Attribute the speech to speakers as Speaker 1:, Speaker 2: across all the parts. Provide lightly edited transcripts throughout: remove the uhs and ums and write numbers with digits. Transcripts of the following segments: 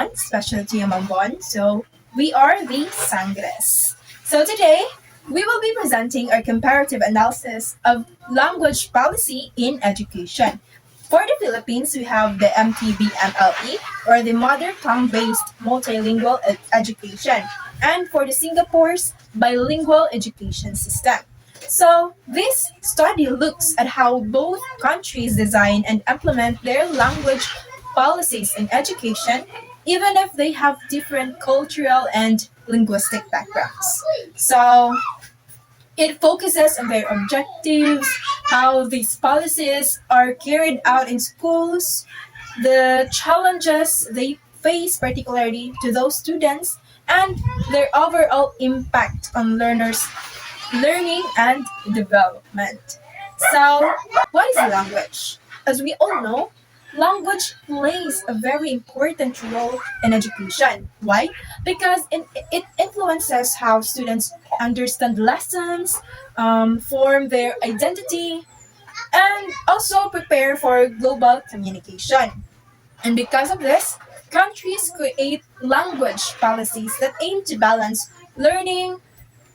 Speaker 1: Bon, specialty among Bon. So we are the Sangres. So today we will be presenting our comparative analysis of language policy in education. For the Philippines, we have the MTBMLE, or the Mother Tongue-Based Multilingual Education, and for the Singapore's Bilingual Education System. So, this study looks at how both countries design and implement their language policies in education, even if they have different cultural and linguistic backgrounds. So, it focuses on their objectives, how these policies are carried out in schools, the challenges they face, particularly to those students, and their overall impact on learners' learning and development. So, what is language? As we all know, language plays a very important role in education. Why? Because it influences how students understand lessons, form their identity, and also prepare for global communication. And because of this, countries create language policies that aim to balance learning,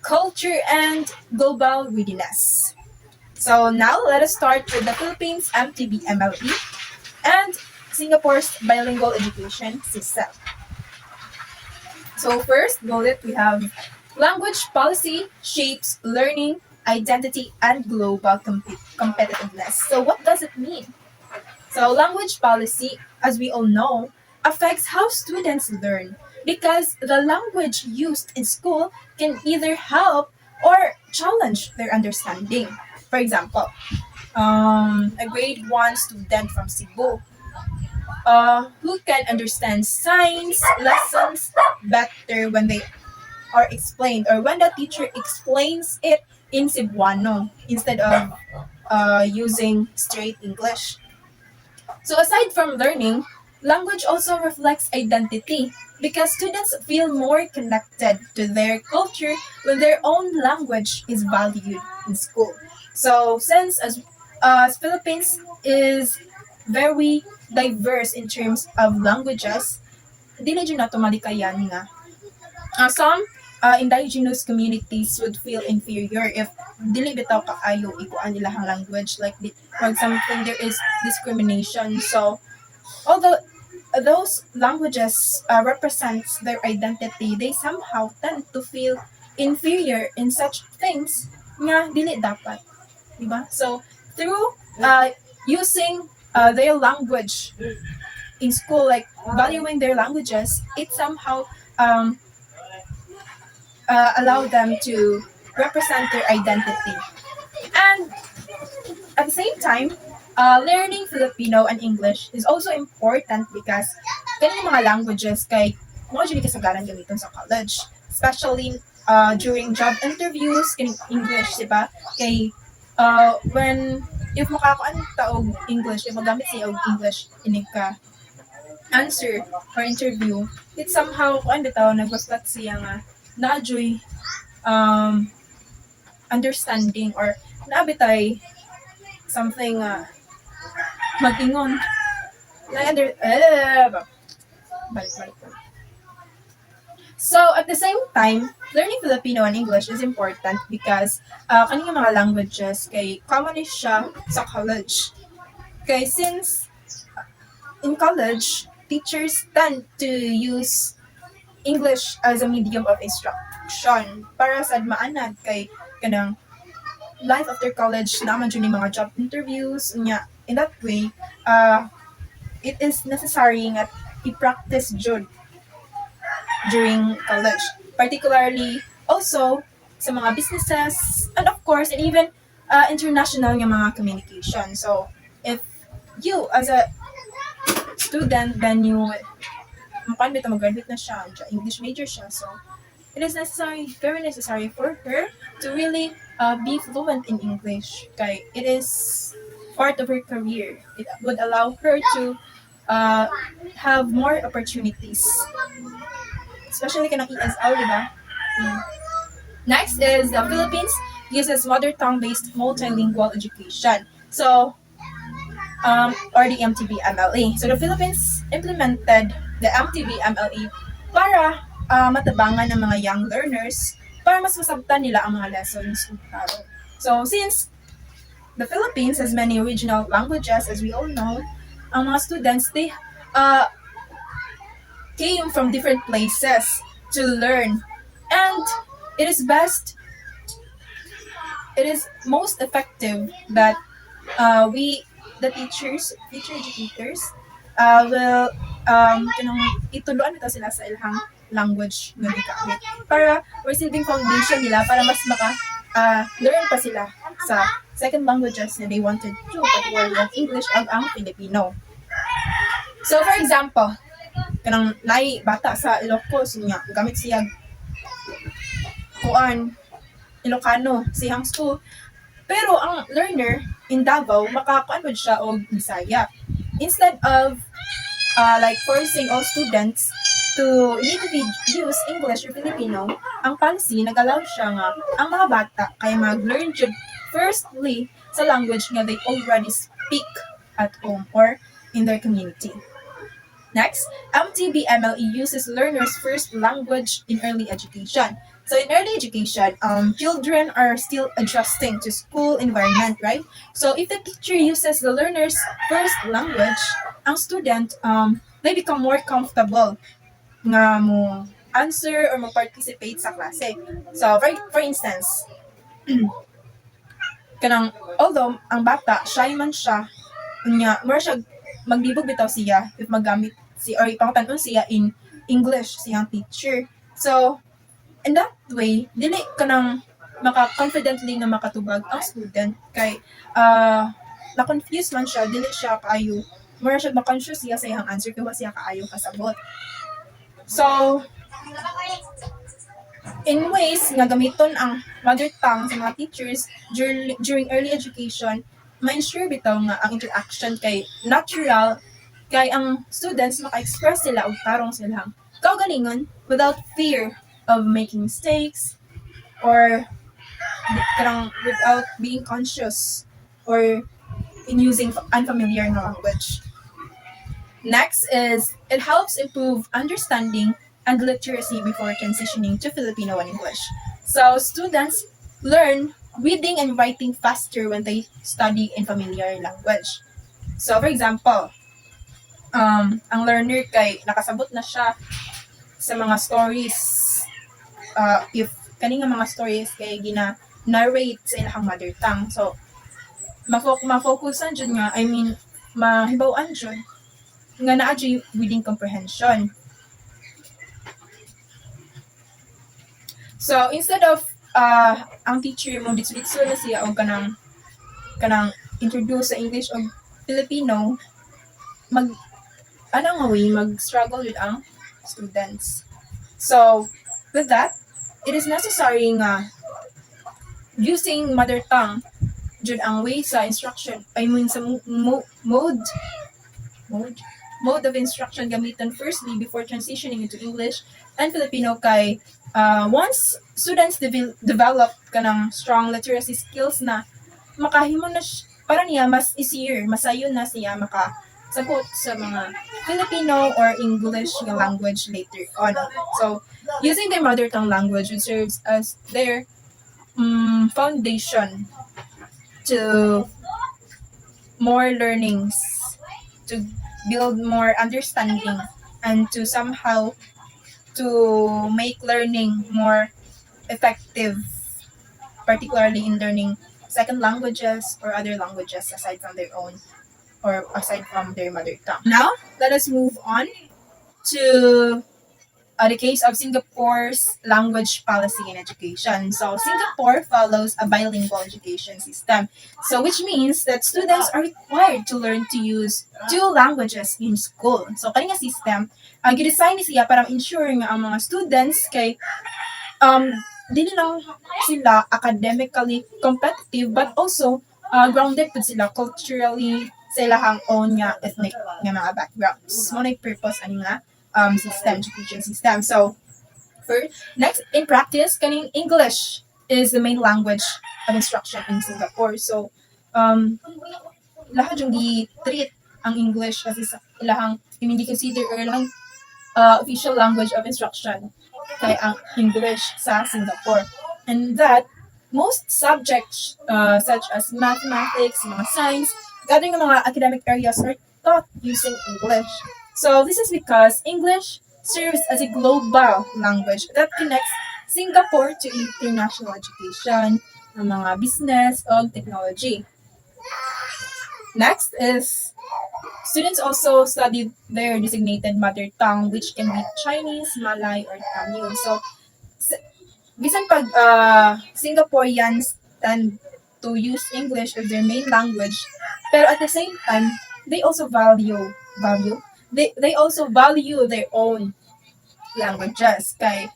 Speaker 1: culture, and global readiness. So now let us start with the Philippines MTBMLE and Singapore's bilingual education system. So first bullet, we have language policy shapes learning, identity, and global competitiveness. So what does it mean? So language policy, as we all know, affects how students learn because the language used in school can either help or challenge their understanding. For example, a grade 1 student from Cebu who can understand science lessons better when they are explained or when the teacher explains it in Cebuano instead of using straight English. So aside from learning, language also reflects identity because students feel more connected to their culture when their own language is valued in school. So since as Philippines is very diverse in terms of languages, dili jud nato malikayan nga some indigenous communities would feel inferior if dili bitaw kaayo ikuan ilang language, like for example there is discrimination. So although those languages represents their identity, they somehow tend to feel inferior in such things nga dili dapat, diba? So through using their language in school, like valuing their languages, it somehow allow them to represent their identity. And at the same time, learning Filipino and English is also important because kani mga languages kay mo jud kasagaran gamiton sa college, especially during job interviews kini English, diba? Kay when if makakuan ta og English, if magamit siya og English inig ka answer or interview, it somehow kuan bitaw nag-reflect siya nga na-joy understanding or naabitay something mag-ingon balik. So at the same time, learning Filipino and English is important because kaning mga languages kay common is siya sa college. Kay since in college, teachers tend to use English as a medium of instruction para sa maanad kay kanang life after college naman jud ni mga job interviews nya. In that way, it is necessary nga i-practice jud during college, particularly also sa mga businesses and of course and even international nga mga communication. So if you as a student then you mukhang bito mag-graduate na siya, English major siya, so it is necessary, very necessary for her to really be fluent in English. Kay it is part of her career. It would allow her to have more opportunities, especially kanang ESL, diba? Next is the Philippines uses mother tongue-based multilingual education. So or the MTB MLA. So the Philippines implemented the MTV MLE para matabangan ng mga young learners para mas masabtan nila ang mga lessons kung taro. So since the Philippines has many regional languages, as we all know, ang mga students, they uh, came from different places to learn. And it is best, it is most effective that we, the teacher educators, will kanang ituluan ito sila sa ilang language nga gigamit para receiving foundation nila para mas maka learn pa sila sa second languages na they wanted to, particularly ang English ag ang Filipino. So for example, kanang nai bata sa Ilocos niya gamit siya kuan Ilocano siyang school, pero ang learner in Davao makakuan pod siya og Bisaya. Instead of like forcing all students to immediately use English or Filipino, ang policy nag-allow siya nga ang mga bata kay mag-learn jud firstly sa language nga they already speak at home or in their community. Next, MTB-MLE uses learners' first language in early education. So in early education, children are still adjusting to school environment, right? So if the teacher uses the learner's first language, ang student may become more comfortable nga mo answer or mag-participate sa klase. So for instance, kanang although ang bata shy man siya, unya more siya maglibog bitaw siya if magamit si or ipangtanon siya in English siyang teacher. So in that way, dili ka nang maka-confidently na makatubag ang student kay na-confuse man siya, dili siya kaayo. Mura siya ma-conscious siya sa iyang answer kaya siya kaayo kasabot. So, in ways nga gamiton ang mother tongue sa mga teachers during early education, ma-ensure bitaw nga ang interaction kay natural, kay ang students maka-express sila og tarong silang kaugalingon without fear of making mistakes or without being conscious or in using unfamiliar language. Next is it helps improve understanding and literacy before transitioning to Filipino and English. So students learn reading and writing faster when they study in familiar language. So for example, ang learner kay nakasabot na siya sa mga stories, if kaning mga stories kay gina-narrate sa ilang mother tongue. So ma-focusan jud nga, I mean, mahibaw-an jud nga naa jud reading comprehension. So instead of ang teacher mo ditso na siya og kanang introduce sa English o Filipino, mag-struggle with ang students. So with that, it is necessary nga using mother tongue jud ang way sa instruction, I mean sa mode of instruction gamiton firstly before transitioning into English and Filipino kay once students develop kanang strong literacy skills na makahimo na para niya mas easier, masayon na siya makasagot sa mga Filipino or English language later on. So using their mother tongue language serves as their foundation to more learnings, to build more understanding, and to somehow to make learning more effective, particularly in learning second languages or other languages aside from their own or aside from their mother tongue. Now, let us move on to the case of Singapore's language policy in education. So Singapore follows a bilingual education system. So which means that students are required to learn to use two languages in school. So kani nga system, gidesign ni siya para ensure nga ang mga students kay dili lang sila academically competitive but also grounded pud sila culturally sa ilahang own nga ethnic nga mga backgrounds. Mo na purpose ani nga education system. So, next, in practice, kaning English is the main language of instruction in Singapore. So, lahat yung di-treat ang English kasi sa ilahang, hindi consider or ilang official language of instruction kay ang English sa Singapore. And that most subjects such as mathematics, mga science, gathering ng mga academic areas are taught using English. So this is because English serves as a global language that connects Singapore to international education, ng mga business o technology. Next is students also study their designated mother tongue, which can be Chinese, Malay, or Tamil. So, bisan pag Singaporeans tend to use English as their main language, pero at the same time, they also they also value their own languages. Kay,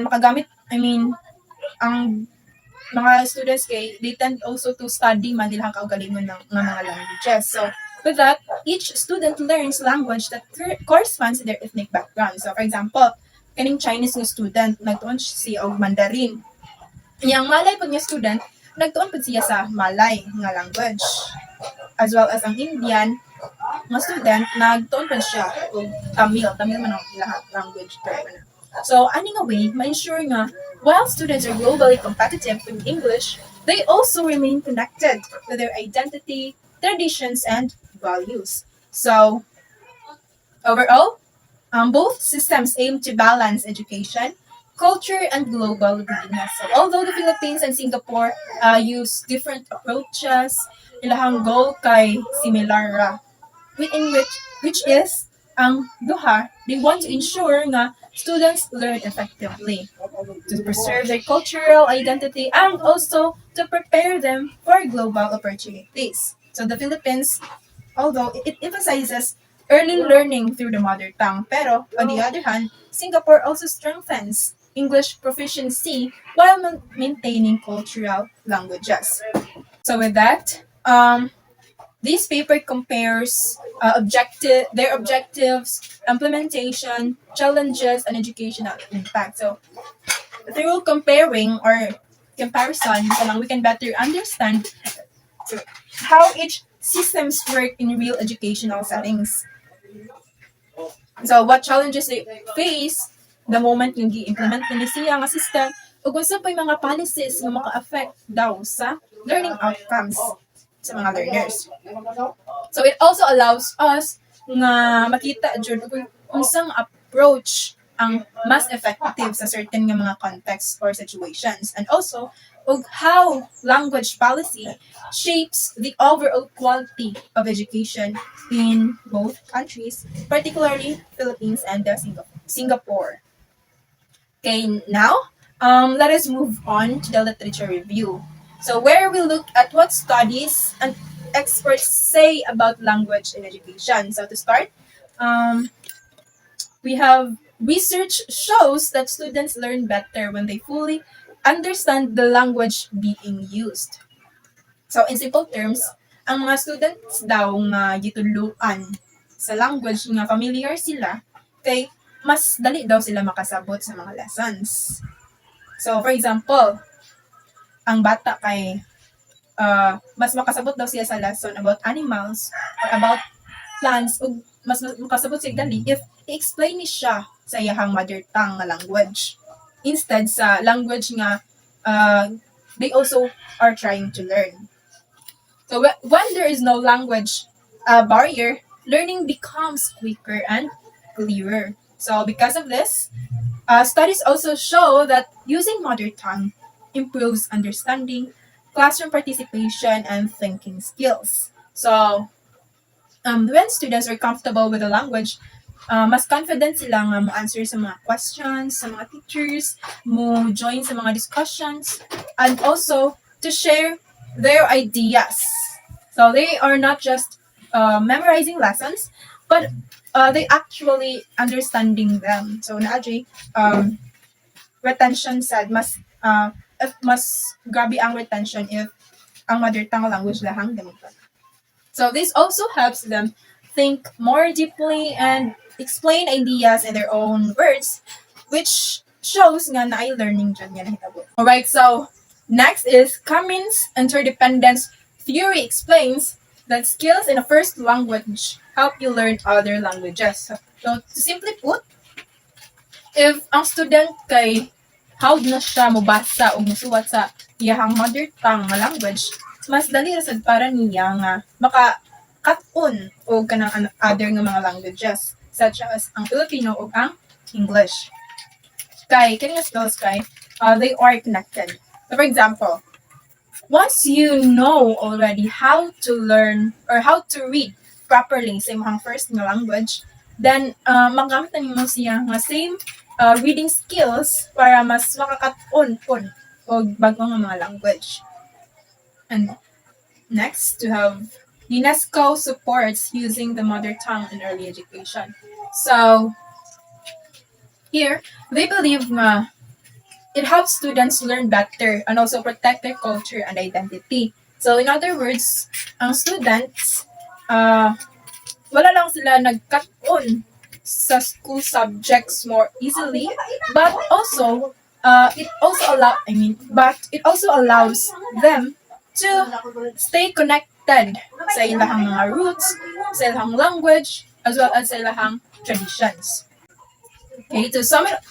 Speaker 1: makagamit, ang mga students they tend also to study man dilang kaugalingon ng mga languages. So with that, each student learns language that corresponds to their ethnic background. So for example, kaning Chinese nga student nagtuon siya og Mandarin. Yang Malay pud nga student nagtuon pud siya sa Malay nga language. As well as ang Indian nga student nagtuon pud siya og Tamil man ang ilang language term. So, aning a way, ma-ensure nga, while students are globally competitive in English, they also remain connected to their identity, traditions, and values. So, overall, both systems aim to balance education, culture, and global readiness. So, although the Philippines and Singapore use different approaches, ilahang goal kay similar ra, which is ang duha, they want to ensure nga students learn effectively to preserve their cultural identity and also to prepare them for global opportunities. So the Philippines, although it emphasizes early learning through the mother tongue, pero on the other hand, Singapore also strengthens English proficiency while maintaining cultural languages. So with that, this paper compares their objectives, implementation, challenges, and educational impact. So, through comparing or comparison, we can better understand how each systems work in real educational settings. So, what challenges they face the moment yung gi-implement nila siya nga system, ug unsa pa yung mga policies nga maka-affect daw sa learning outcomes sa mga learners. So it also allows us nga makita jud kung unsang approach ang mas effective sa certain nga mga contexts or situations, and also ug how language policy shapes the overall quality of education in both countries, particularly Philippines and Singapore. Okay, now let us move on to the literature review. So where we look at what studies and experts say about language in education. So to start, we have research shows that students learn better when they fully understand the language being used. So in simple terms, ang mga students daw nga gituluan sa language nga familiar sila, kay mas dali daw sila makasabot sa mga lessons. So for example, ang bata kay mas makasabot daw siya sa lesson about animals or about plants, ug mas makasabot siya dali if i-explain ni siya sa iyang mother tongue nga language instead sa language nga they also are trying to learn. So when there is no language barrier, learning becomes quicker and clearer. So because of this, studies also show that using mother tongue improves understanding, classroom participation, and thinking skills. So, when students are comfortable with the language, mas confident sila nga mo-answer sa mga questions, sa mga teachers, mo-join sa mga discussions, and also to share their ideas. So, they are not just memorizing lessons, but they actually understanding them. So, naadjay, retention said, mas grabe ang retention if ang mother tongue language lahang gamiton. So this also helps them think more deeply and explain ideas in their own words, which shows nga na ay learning dyan nga nahitabo. Alright, so next is Cummins' interdependence theory explains that skills in a first language help you learn other languages. So to simply put, if ang student kay hawd na siya mobasa o musuwat sa iyahang mother tongue nga language, mas dali ra sad para niya nga maka-kat-on o kanang other nga mga languages such as ang Filipino o ang English. Kay kini nga skills kay they are connected. So for example, once you know already how to learn or how to read properly sa imong first nga language, then magamit na nimo siya nga same reading skills para mas makakat-on po og bagong nga mga language. And next, to have UNESCO supports using the mother tongue in early education. So here, they believe nga it helps students learn better and also protect their culture and identity. So in other words, ang students, wala lang sila nagkat-on sa school subjects more easily, but also it also allows them to stay connected sa ilahang mga roots, sa ilahang language, as well as sa ilahang traditions. Okay, to sum it up.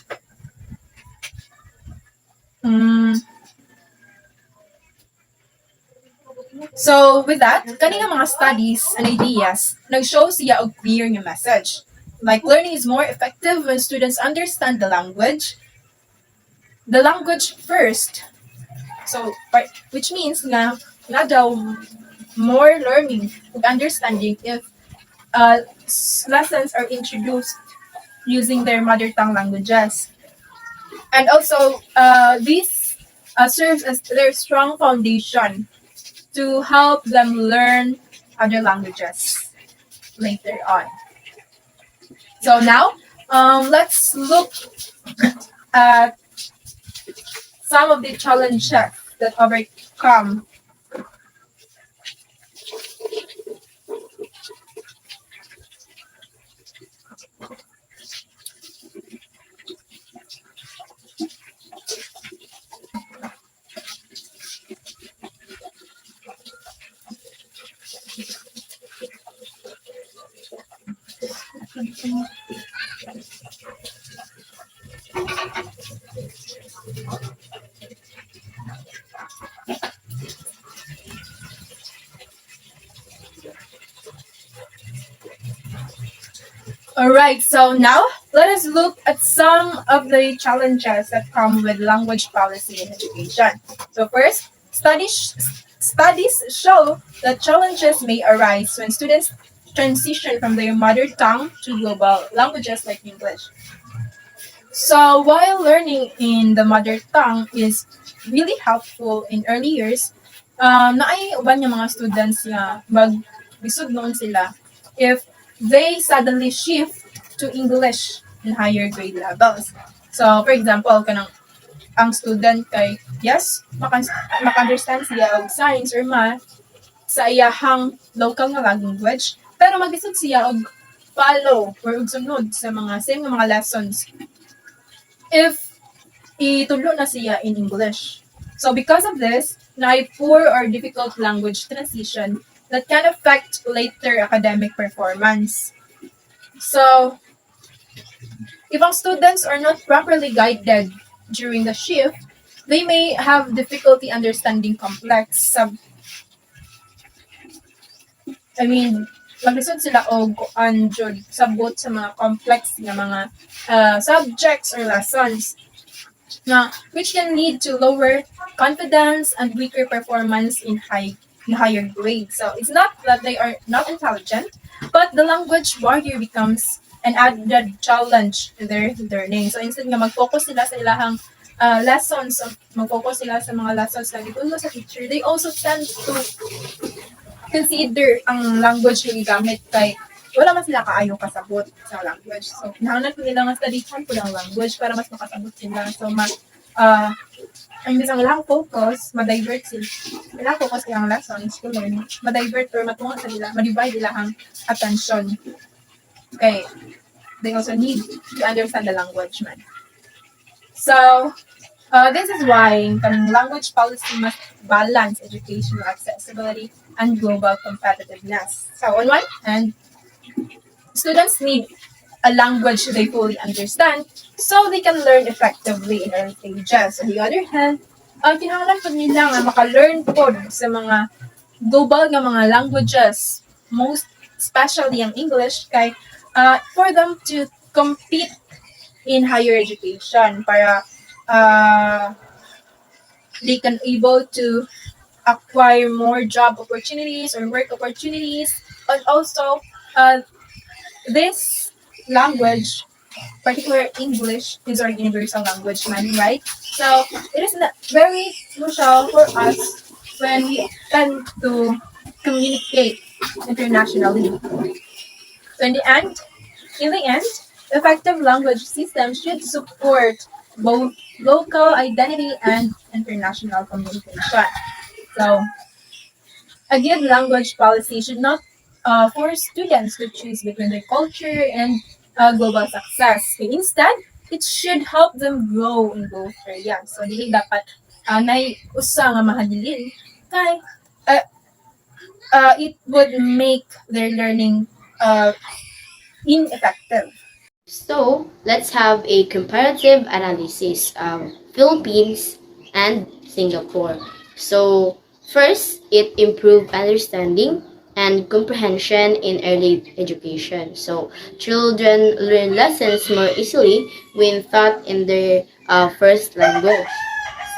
Speaker 1: So with that, kani nga mga studies and ideas nag-show siya og clear nga message. Like learning is more effective when students understand the language first. So which means nga daw more learning and understanding if lessons are introduced using their mother tongue languages. And also this serves as their strong foundation to help them learn other languages later on. So now, let's look at some of the challenges that overcome. Alright, so now let us look at some of the challenges that come with language policy in education. So first, studies show that challenges may arise when students transition from their mother tongue to global languages like English. So while learning in the mother tongue is really helpful in early years, naay uban nga mga students nga magbisud noon sila if they suddenly shift to English in higher grade levels. So for example, ang student kay yes, maka-understand siya og science or math sa iyahang local nga language, pero magbisud siya og follow or og sunod sa mga same nga mga lessons if itulo na siya in English. So because of this, na poor or difficult language transition that can affect later academic performance. So if our students are not properly guided during the shift, they may have difficulty understanding complex maglisod sila og anjud sabot sa mga complex nga mga subjects or lessons which can lead to lower confidence and weaker performance in higher grades. So it's not that they are not intelligent, but the language barrier becomes an added challenge in their learning. So instead nga mag-focus sila sa ilahang lessons, mag-focus sila sa mga lessons na gitulo sa teacher, they also tend to consider ang language na gamit kay wala man sila kaayo kasabot sa language. So, nahanap ko nila nga studyhan po ng language para mas makasabot sila. So, ang isang ilang focus, ma-divert sila. Ilang focus ilang lessons to learn, ma-divert or matunga sa nila, ma-divide nila ang attention. Okay, they also need to understand the language man. So, this is why language policy must balance educational accessibility and global competitiveness. So on one hand, Students need a language they fully understand so they can learn effectively in early stages. On the other hand, kinahanglan po nila nga maka-learn po sa mga global nga mga languages, most especially ang English, kay for them to compete in higher education para uh, they can able to acquire more job opportunities or work opportunities, and also this language, particular English, is our universal language, man, right? So it is very crucial for us when we tend to communicate internationally. So in the end, effective language systems should support both local identity and international communication. So a good language policy should not force students to choose between their culture and global success. Instead, it should help them grow in both areas. So, dili dapat nay usa nga mahadilin kay uh, it would make their learning ineffective.
Speaker 2: So, let's have a comparative analysis of Philippines and Singapore. So, first, it improved understanding and comprehension in early education. So, children learn lessons more easily when taught in their first language.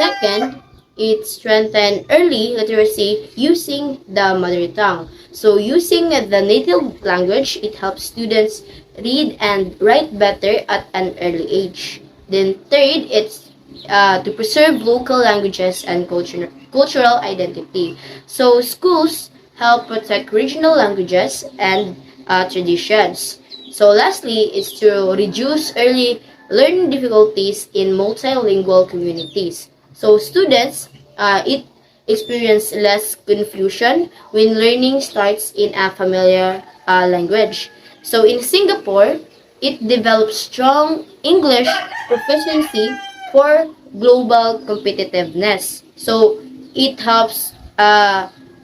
Speaker 2: Second, it strengthened early literacy using the mother tongue. So using the native language, it helps students read and write better at an early age. Then third, it's to preserve local languages and cultural identity. So schools help protect regional languages and traditions. So lastly, is to reduce early learning difficulties in multilingual communities. So students, it experience less confusion when learning starts in a familiar language. So in Singapore, it develops strong English proficiency for global competitiveness. So it helps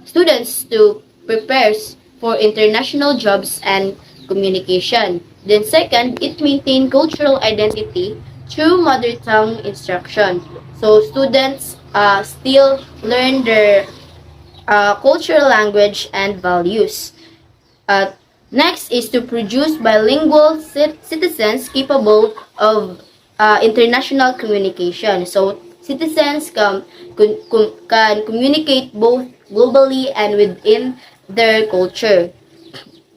Speaker 2: students to prepare for international jobs and communication. Then second, it maintains cultural identity through mother tongue instruction. So students still learn their cultural language and values. Uh, Next is to produce bilingual citizens capable of international communication. So citizens can communicate both globally and within their culture.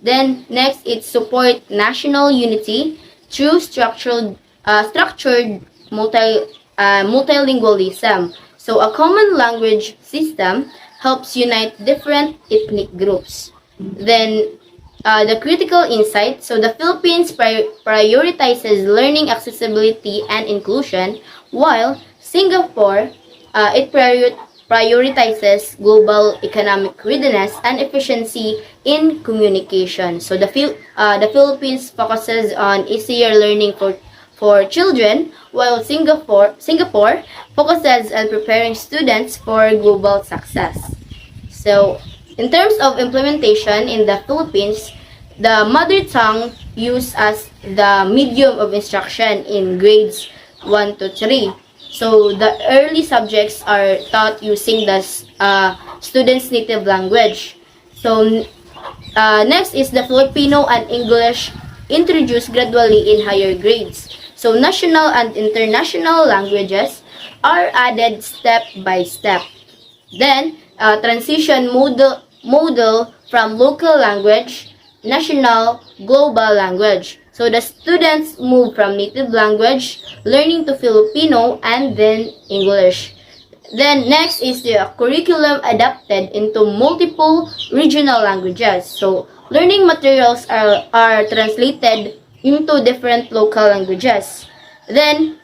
Speaker 2: Then next, it support national unity through structured multilingualism. So a common language system helps unite different ethnic groups. Then the critical insight. So the Philippines prioritizes learning accessibility and inclusion, while Singapore it prioritizes global economic readiness and efficiency in communication. So the Philippines focuses on easier learning for children, while Singapore focuses on preparing students for global success. So, in terms of implementation in the Philippines, the mother tongue used as the medium of instruction in grades 1 to 3. So, the early subjects are taught using the student's native language. So, next is the Filipino and English introduced gradually in higher grades. So, national and international languages are added step by step. Then, transition model from local language, national, global language. So the students move from native language, learning to Filipino, and then English. Then next is the curriculum adapted into multiple regional languages. So learning materials are translated into different local languages. Then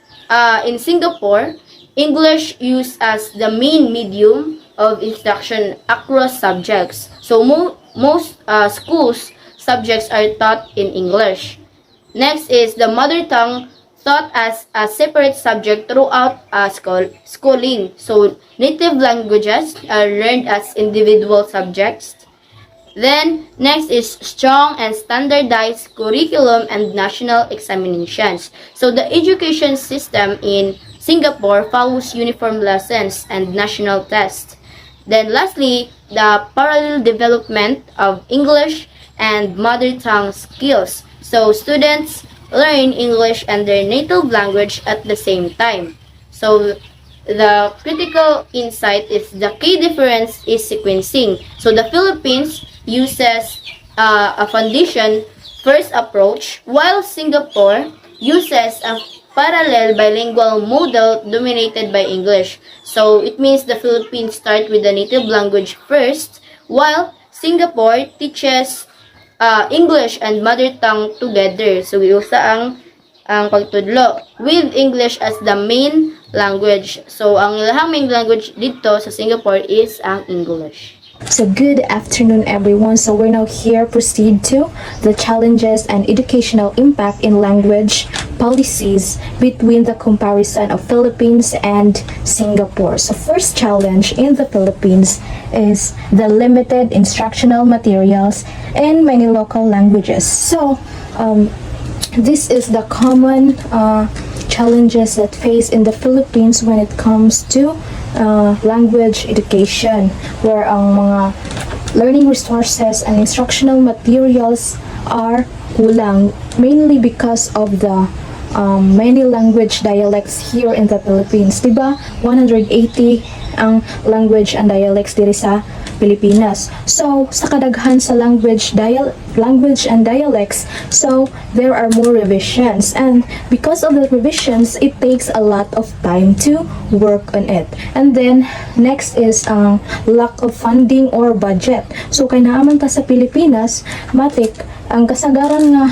Speaker 2: in Singapore, English used as the main medium of instruction across subjects. So most schools subjects are taught in English. Next is the mother tongue taught as a separate subject throughout schooling. So native languages are learned as individual subjects. Then, next is strong and standardized curriculum and national examinations. So, the education system in Singapore follows uniform lessons and national tests. Then, lastly, the parallel development of English and mother tongue skills. So, students learn English and their native language at the same time. So, the critical insight is the key difference is sequencing. So the Philippines uses a foundation first approach, while Singapore uses a parallel bilingual model dominated by English. So it means the Philippines start with the native language first, while Singapore teaches English and mother tongue together. So usa ang pagtudlo with English as the main language. So, ang ilahang main language dito sa Singapore is ang English.
Speaker 3: So good afternoon everyone. So we're now here proceed to the challenges and educational impact in language policies between the comparison of Philippines and Singapore. So first challenge in the Philippines is the limited instructional materials in many local languages. So this is the common challenges that face in the Philippines when it comes to language education, where ang mga learning resources and instructional materials are kulang, mainly because of the many language dialects here in the Philippines. Diba? 180 ang language and dialects diri sa Pilipinas. So, sa kadaghan sa language and dialects, so there are more revisions, and because of the revisions, it takes a lot of time to work on it. And then next is lack of funding or budget. So kay naaman ta sa Pilipinas, matik ang kasagaran nga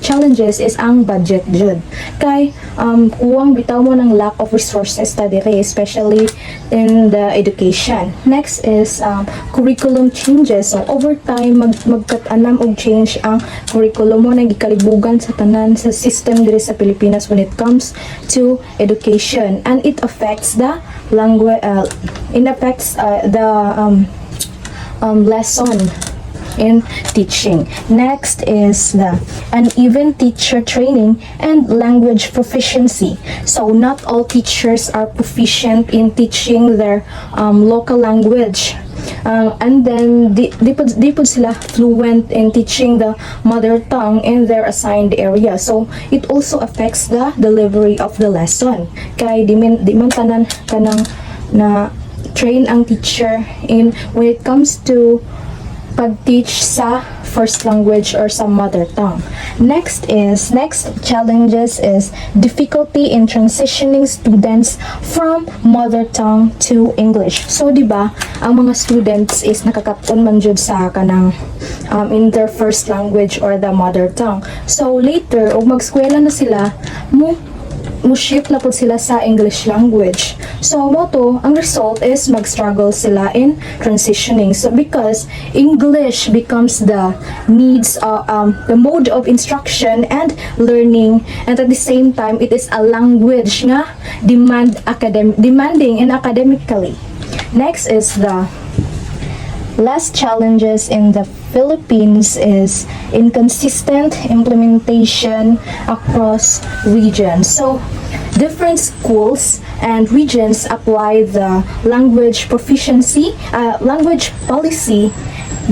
Speaker 3: challenges is ang budget jud. Kay kuwang bitaw mo ng lack of resources ta dire, especially in the education. Next is curriculum changes. So over time magkat-anam og change ang curriculum mo na gikalibugan sa tanan sa system dire sa Pilipinas when it comes to education, and it affects the language lesson in teaching. Next is the uneven teacher training and language proficiency. So not all teachers are proficient in teaching their local language. And then di po sila fluent in teaching the mother tongue in their assigned area. So it also affects the delivery of the lesson. Kay di man tanan kanang na train ang teacher in when it comes to pag-teach sa first language or sa mother tongue. Next challenges is difficulty in transitioning students from mother tongue to English. So di ba, ang mga students is nakakapon man jud sa kanang in their first language or the mother tongue. So later og magskwela na sila, shift na po sila sa English language. So, ang result is mag-struggle sila in transitioning. So, because English becomes the needs, the mode of instruction and learning, and at the same time, it is a language nga demanding and academically. Next is the last challenges in the Philippines is inconsistent implementation across regions. So, different schools and regions apply the language policy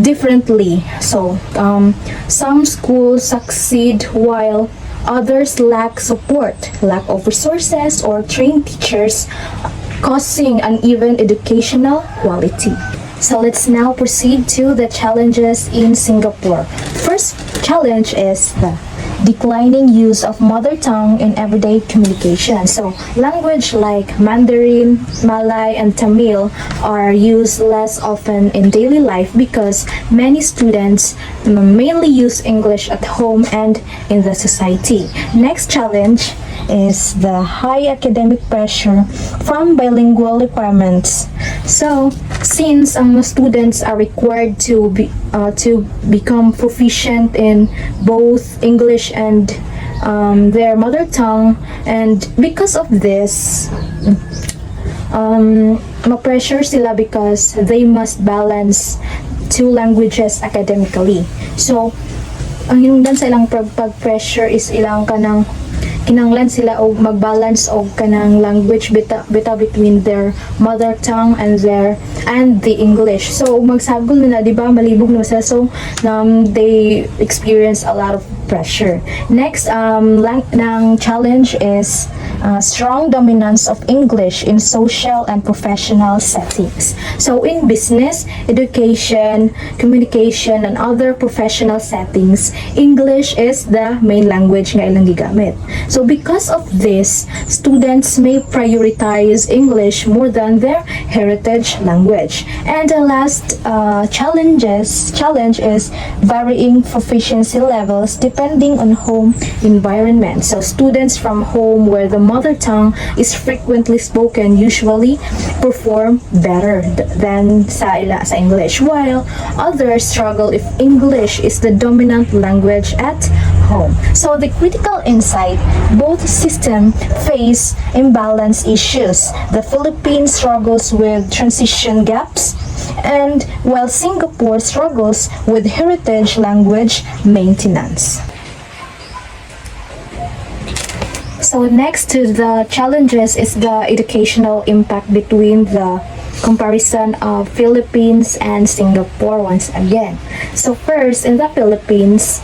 Speaker 3: differently. So, some schools succeed while others lack support, lack of resources or trained teachers, causing uneven educational quality. So let's now proceed to the challenges in Singapore. First challenge is the declining use of mother tongue in everyday communication. So language like Mandarin, Malay, and Tamil are used less often in daily life because many students mainly use English at home and in the society. Next challenge is the high academic pressure from bilingual requirements. So, since students are required to become proficient in both English and their mother tongue, and because of this, ma-pressure sila because they must balance two languages academically. So, ang hinungdan sa ilang pag-pressure is ilang kanang kinanglan sila og mag-balance og kanang language bita between their mother tongue and the English. So magsagol na di ba malibog na sila, so they experience a lot of pressure. Next ng challenge is strong dominance of English in social and professional settings. So in business, education, communication, and other professional settings, English is the main language nga ilang gigamit. So because of this, students may prioritize English more than their heritage language. And the last challenge is varying proficiency levels depending on home environment. So students from home where the mother tongue is frequently spoken usually perform better than sa English, while others struggle if English is the dominant language at home. So the critical insight, both systems face imbalance issues. The Philippines struggles with transition gaps, and while Singapore struggles with heritage language maintenance. So next to the challenges is the educational impact between the comparison of Philippines and Singapore once again. So first, in the Philippines,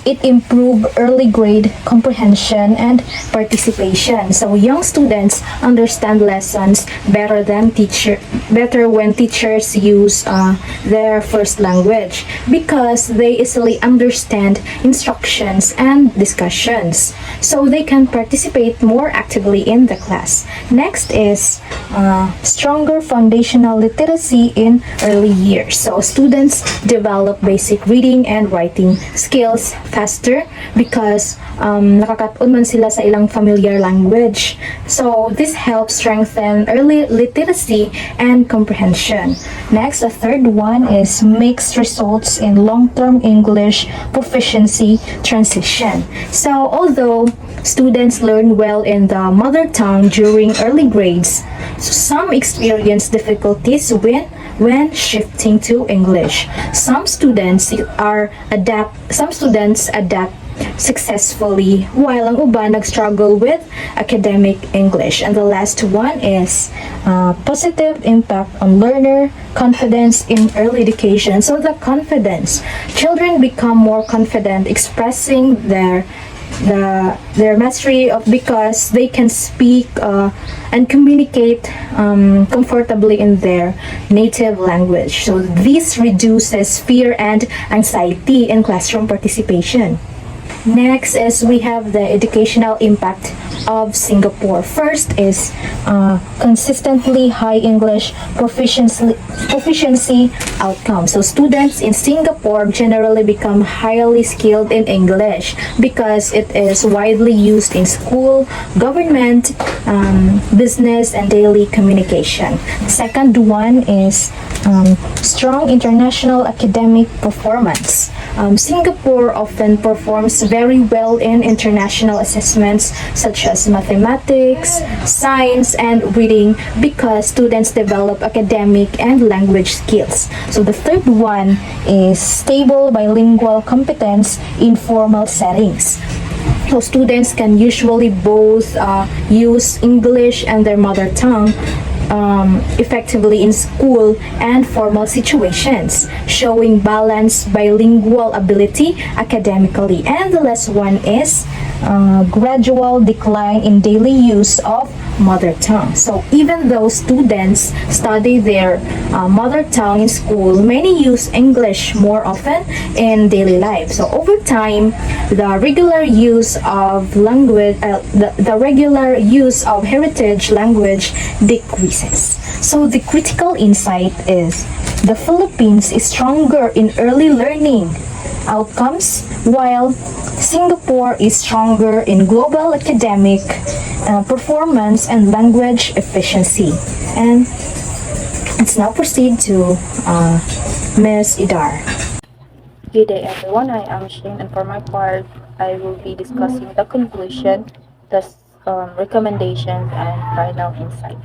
Speaker 3: it improved early grade comprehension and participation. So young students understand lessons better when teachers use their first language, because they easily understand instructions and discussions. So they can participate more actively in the class. Next is stronger foundational literacy in early years. So students develop basic reading and writing skills faster because nakakatun man sila sa ilang familiar language. So this helps strengthen early literacy and comprehension. Next, the third one is mixed results in long-term English proficiency transition. So although students learn well in the mother tongue during early grades, some experience difficulties when shifting to English. Some students adapt successfully, while ang uban nag-struggle with academic English. And the last one is positive impact on learner confidence in early education. So the confidence, children become more confident expressing their mastery of, because they can speak and communicate comfortably in their native language. So this reduces fear and anxiety in classroom participation. Next is we have the educational impact of Singapore. First is consistently high English proficiency outcomes. So students in Singapore generally become highly skilled in English because it is widely used in school, government, business, and daily communication. Second one is strong international academic performance. Singapore often performs very well in international assessments such as mathematics, science, and reading because students develop academic and language skills. So the third one is stable bilingual competence in formal settings. So students can usually both use English and their mother tongue effectively in school and formal situations, showing balanced bilingual ability academically. And the last one is gradual decline in daily use of mother tongue. So even though students study their mother tongue in school, many use English more often in daily life. So over time, the regular use of heritage language decreases. So the critical insight is the Philippines is stronger in early learning outcomes, while Singapore is stronger in global academic performance and language efficiency. And let's now proceed to Ms. Idar.
Speaker 4: Good day, everyone. I am Shane, and for my part, I will be discussing the conclusion, the recommendations, and final insight.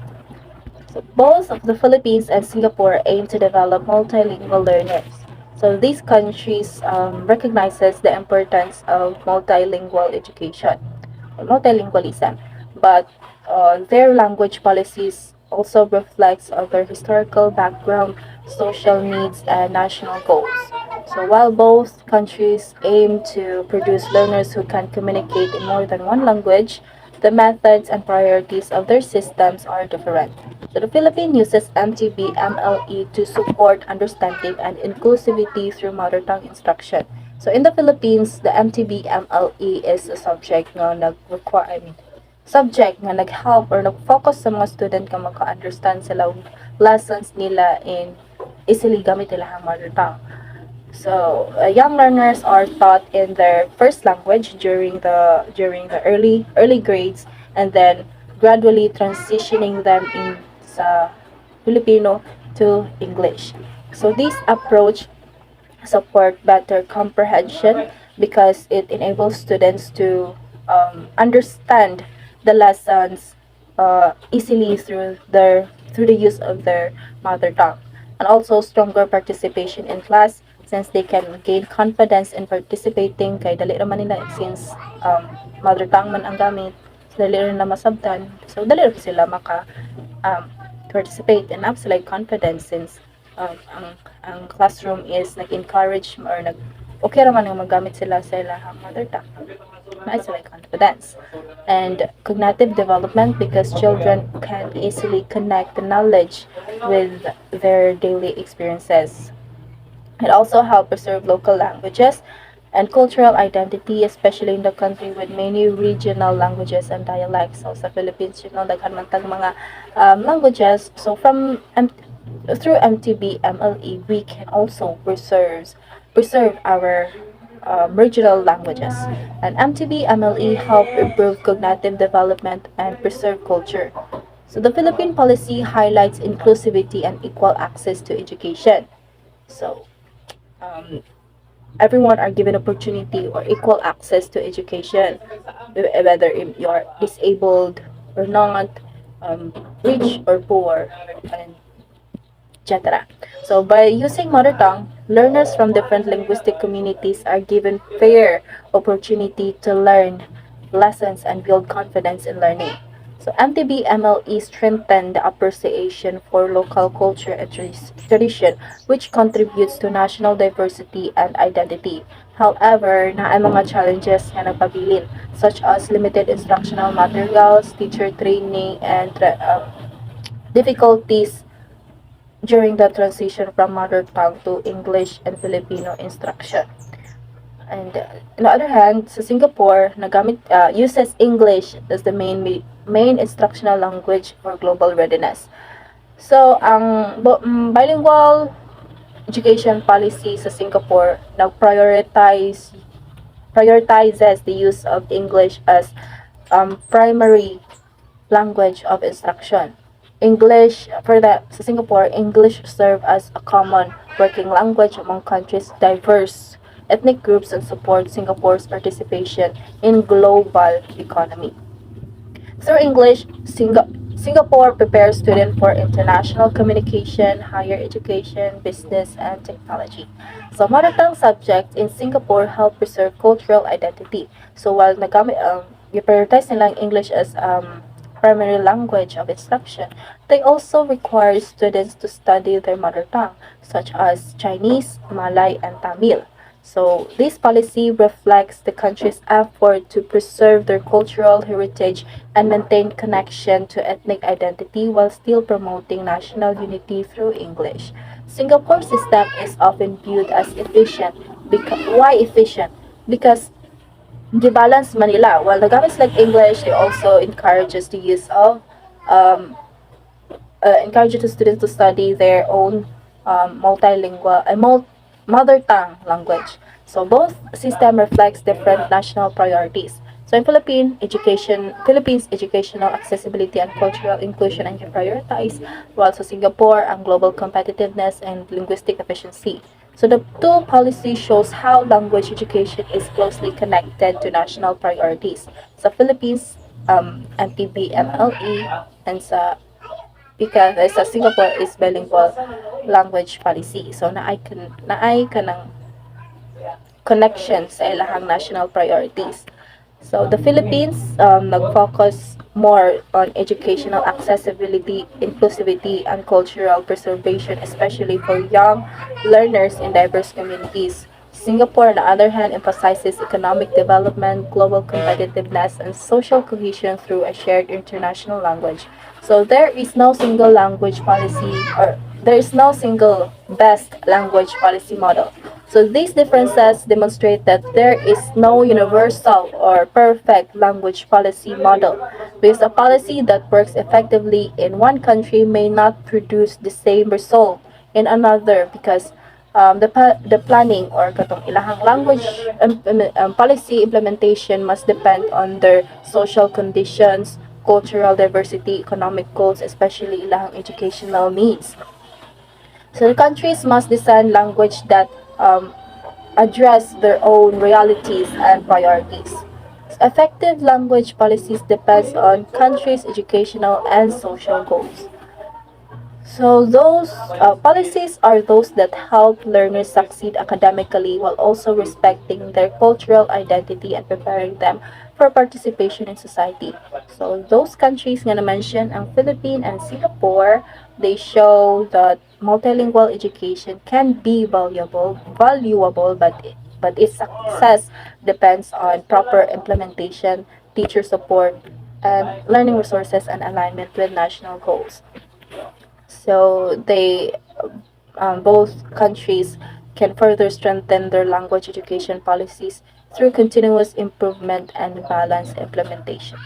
Speaker 4: So both of the Philippines and Singapore aim to develop multilingual learners. So these countries recognizes the importance of multilingual education, or multilingualism, but their language policies also reflects their historical background, social needs, and national goals. So while both countries aim to produce learners who can communicate in more than one language, the methods and priorities of their systems are different. So the Philippines uses MTB MLE to support understanding and inclusivity through mother tongue instruction. So in the Philippines, the MTB MLE is a subject na nag-require, subject nga nag-help or nag-focus sa mga student nga maka-understand sila og lessons nila in easily gamit nila ang mother tongue. So, young learners are taught in their first language during the early grades, and then gradually transitioning them in sa Filipino to English. So this approach support better comprehension because it enables students to understand the lessons easily through the use of their mother tongue, and also stronger participation in class since they can gain confidence in participating kay dali ra man nila since mother tongue man ang gamit, so dali ra na masabtan, so dali ra sila maka um, participate and have sila confidence since ang classroom is nag-encourage or okay raman nga magamit sila sa ilang mother tongue. Na sila confidence. And cognitive development because children can easily connect the knowledge with their daily experiences. It also helps preserve local languages and cultural identity, especially in the country with many regional languages and dialects. So sa Philippines, daghan man tag mga languages. So through MTB MLE, we can also preserve our regional languages. And MTB MLE help improve cognitive development and preserve culture. So the Philippine policy highlights inclusivity and equal access to education. So um, everyone are given opportunity or equal access to education, whether if you are disabled or not, rich or poor, and etc. So by using mother tongue, learners from different linguistic communities are given fair opportunity to learn lessons and build confidence in learning. So MTB MLE strengthen the appreciation for local culture and tradition, which contributes to national diversity and identity. However, na ay mga challenges na nagpabilin, such as limited instructional materials, teacher training, and difficulties during the transition from mother tongue to English and Filipino instruction. And on the other hand, sa Singapore, uses English as the main instructional language for global readiness. So, ang bilingual education policy sa Singapore prioritizes the use of English as primary language of instruction. English, for the sa Singapore, English serve as a common working language among countries' diverse ethnic groups and support Singapore's participation in global economy. Through English, Singapore prepares students for international communication, higher education, business, and technology. So, mother tongue subjects in Singapore help preserve cultural identity. So, while you prioritize nilang English as primary language of instruction, they also require students to study their mother tongue, such as Chinese, Malay, and Tamil. So, this policy reflects the country's effort to preserve their cultural heritage and maintain connection to ethnic identity while still promoting national unity through English. Singapore's system is often viewed as efficient. Why efficient? Because balance Manila. While the governments like English, they also encourages the use of um, encourages the students to study their own multilingual mother tongue language. So both system reflects different national priorities. So in Philippines educational accessibility and cultural inclusion ang prioritize, while sa Singapore ang global competitiveness and linguistic efficiency. So the two policy shows how language education is closely connected to national priorities. Sa Philippines, MTB MLE, and sa because sa Singapore is bilingual language policy. So naay ka ng connection sa ilahang national priorities. So the Philippines nag-focus more on educational accessibility, inclusivity, and cultural preservation, especially for young learners in diverse communities. Singapore, on the other hand, emphasizes economic development, global competitiveness, and social cohesion through a shared international language. So there is no single language policy, or there is no single best language policy model. So these differences demonstrate that there is no universal or perfect language policy model, because a policy that works effectively in one country may not produce the same result in another, because the planning or katong ilahang language policy implementation must depend on their social conditions, cultural diversity, economic goals, especially ilahang educational needs. So the countries must design language that address their own realities and priorities. Effective language policies depends on countries' educational and social goals. So those policies are those that help learners succeed academically while also respecting their cultural identity and preparing them for participation in society. So those countries nga na-mention, ang Philippines and Singapore, they show that multilingual education can be valuable, but its success depends on proper implementation, teacher support, and learning resources and alignment with national goals. So they both countries can further strengthen their language education policies through continuous improvement and balanced implementation.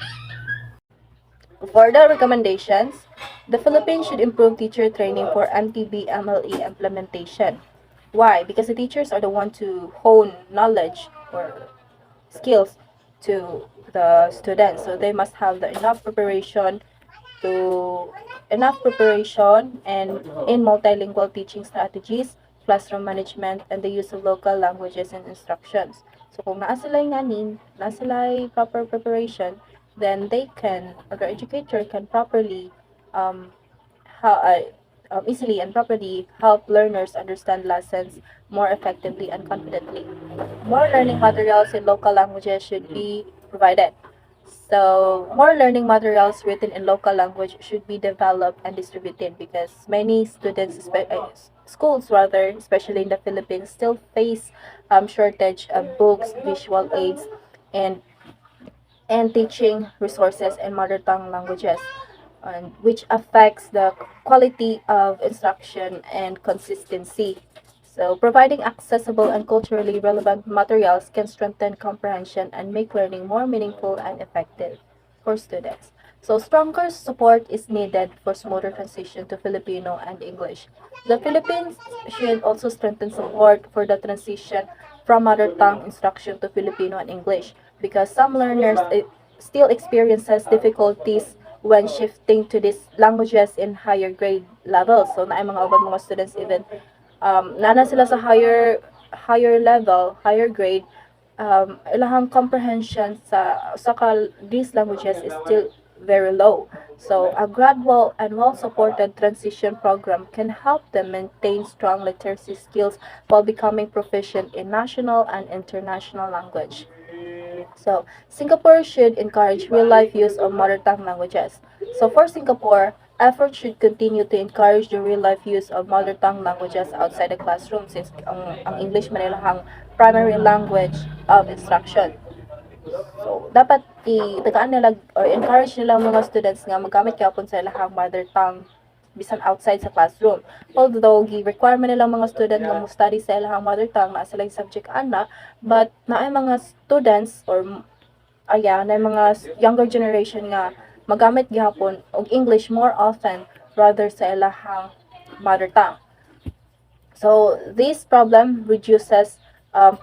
Speaker 4: For the recommendations, the Philippines should improve teacher training for MTB MLE implementation. Why? Because the teachers are the one to hone knowledge or skills to the students. So they must have the to enough preparation and in multilingual teaching strategies, classroom management, and the use of local languages and instructions. So kung naa sila nganin, naa sila proper preparation, then they can, or the educator can properly um, how, easily and properly help learners understand lessons more effectively and confidently. More learning materials in local languages should be provided. So, more learning materials written in local language should be developed and distributed, because many schools rather, especially in the Philippines, still face shortage of books, visual aids, and teaching resources in mother tongue languages, and which affects the quality of instruction and consistency. So, providing accessible and culturally relevant materials can strengthen comprehension and make learning more meaningful and effective for students. So, stronger support is needed for smoother transition to Filipino and English. The Philippines should also strengthen support for the transition from mother tongue instruction to Filipino and English, because some learners still experiences difficulties when shifting to these languages in higher grade levels. So na mga ubang mga students even nana sila sa higher level, higher grade, ilahang comprehension these languages is still very low. So a gradual and well-supported transition program can help them maintain strong literacy skills while becoming proficient in national and international language. So, Singapore should encourage real-life use of mother tongue languages. So, for Singapore, efforts should continue to encourage the real-life use of mother tongue languages outside the classroom, since ang English manilahang primary language of instruction. So, dapat tagaan nila or encourage nila ang mga students nga magamit gyapon sa ilahang mother tongue bisan outside sa classroom. Although gi-requirement nila mga student nga mo study sa ilahang mother tongue na sila subject ana, but naay mga students or na mga younger generation nga magamit gihapon og English more often rather sa ilahang mother tongue. So this problem reduces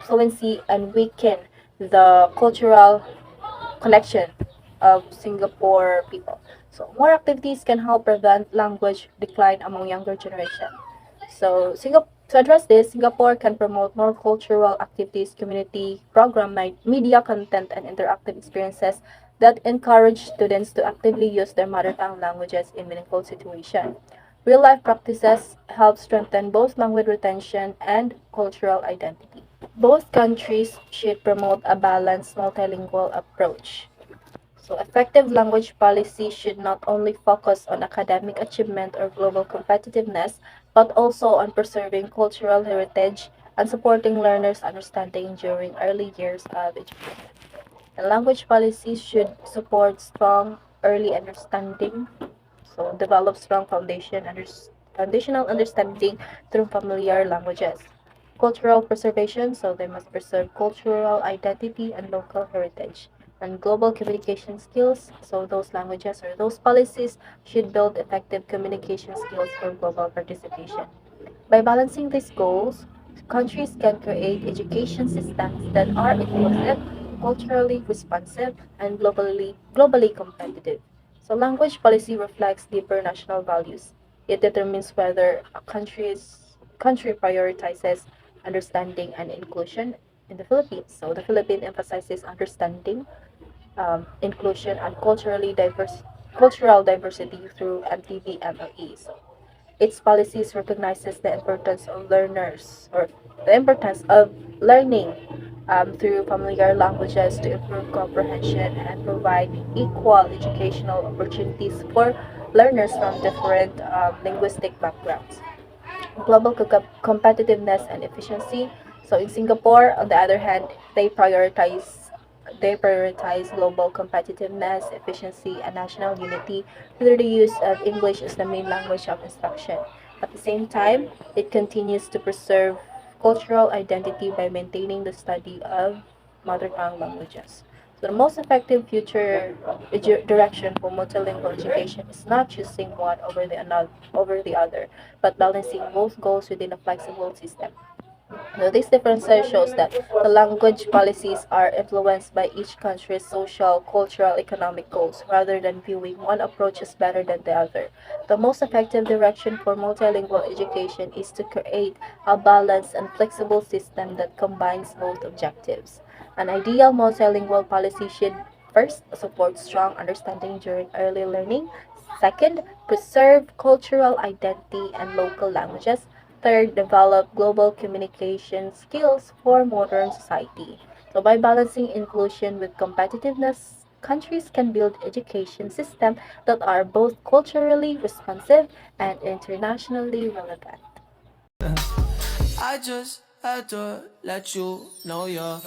Speaker 4: fluency and weaken the cultural connection of Singapore people. So more activities can help prevent language decline among younger generation. So to address this, Singapore can promote more cultural activities, community program, media content, and interactive experiences that encourage students to actively use their mother tongue languages in meaningful situations. Real life practices help strengthen both language retention and cultural identity. Both countries should promote a balanced multilingual approach. So, effective language policy should not only focus on academic achievement or global competitiveness, but also on preserving cultural heritage and supporting learners' understanding during early years of education. The language policy should support strong early understanding, so develop strong foundational understanding through familiar languages. Cultural preservation, so they must preserve cultural identity and local heritage. And global communication skills, so those languages or those policies should build effective communication skills for global participation. By balancing these goals, countries can create education systems that are inclusive, culturally responsive, and globally competitive. So language policy reflects deeper national values. It determines whether a country prioritizes understanding and inclusion in the Philippines. So the Philippines emphasizes understanding, inclusion, and cultural diversity through MTV-MLEs. Its policies recognizes the importance of learners or the importance of learning through familiar languages to improve comprehension and provide equal educational opportunities for learners from different linguistic backgrounds. Global competitiveness and efficiency. So in Singapore, on the other hand, they prioritize global competitiveness, efficiency, and national unity through the use of English as the main language of instruction. At the same time, it continues to preserve cultural identity by maintaining the study of mother tongue languages. So the most effective future direction for multilingual education is not choosing one over the other, but balancing both goals within a flexible system. So this difference shows that the language policies are influenced by each country's social, cultural, economic goals rather than viewing one approach as better than the other. The most effective direction for multilingual education is to create a balanced and flexible system that combines both objectives. An ideal multilingual policy should first support strong understanding during early learning. Second, preserve cultural identity and local languages. Third, develop global communication skills for modern society. So by balancing inclusion with competitiveness, countries can build education systems that are both culturally responsive and internationally relevant.
Speaker 5: I just had to let you know you're